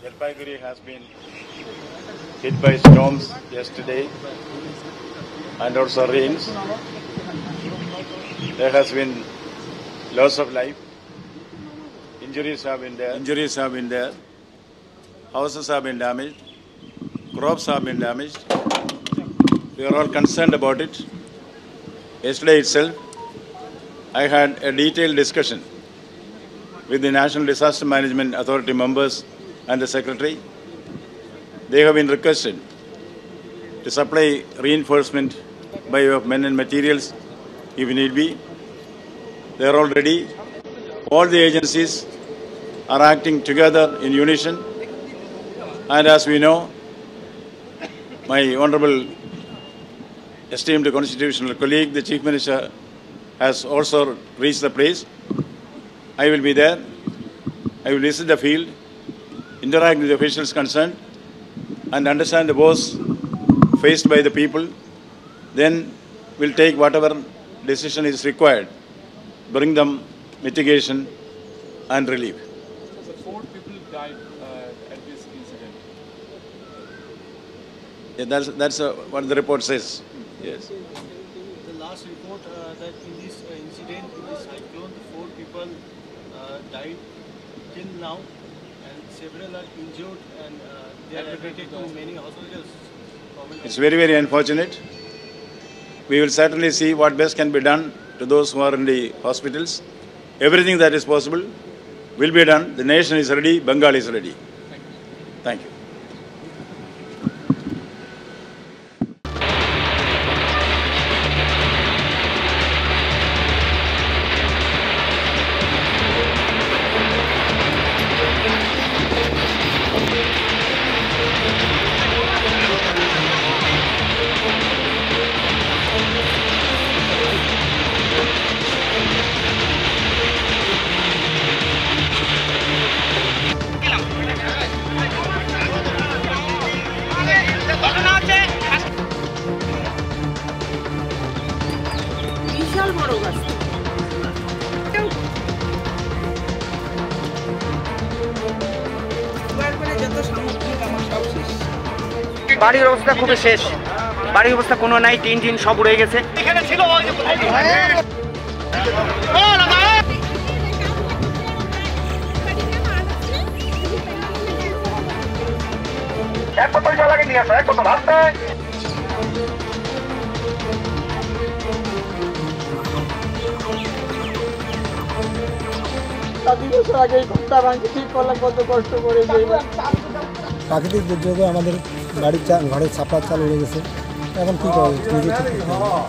Jalpaiguri has been hit by storms yesterday and also rains. There has been loss of life. Injuries have been there. Houses have been damaged. Crops have been damaged. We are all concerned about it. Yesterday itself, I had a detailed discussion with the National Disaster Management Authority members and the Secretary. They have been requested to supply reinforcement by way of men and materials if need be. They are all ready. All the agencies are acting together in unison. And as we know, my honorable esteemed constitutional colleague, the Chief Minister, has also reached the place. I will be there. I will visit the field, interact with the officials concerned, and understand the woes faced by the people. Then we'll take whatever decision is required, bring them mitigation and relief. So 4 people died at this incident. Yeah, that's what the report says. Yes. The last report that in this incident, in this cyclone, 4 people died till now, and several are injured, and they are admitted to many hospitals. It's very, very unfortunate. We will certainly see what best can be done to those who are in the hospitals. Everything that is possible will be done. The nation is ready. Bengal is ready. Thank you. বাড়ির অবস্থা খুবই শেষ। বাড়ির অবস্থা কোনো নাই, tin tin সব উড়ে গেছে। এখানে ছিল এক কত লাগে নিয়ে আসো, এক কত ভাবতে প্রাকৃতিক দুর্যোগে আমাদের ঘরের ছাপড়া চাল উড়ে গেছে। এখন কী করা নিজে ঠিক করতে হবে।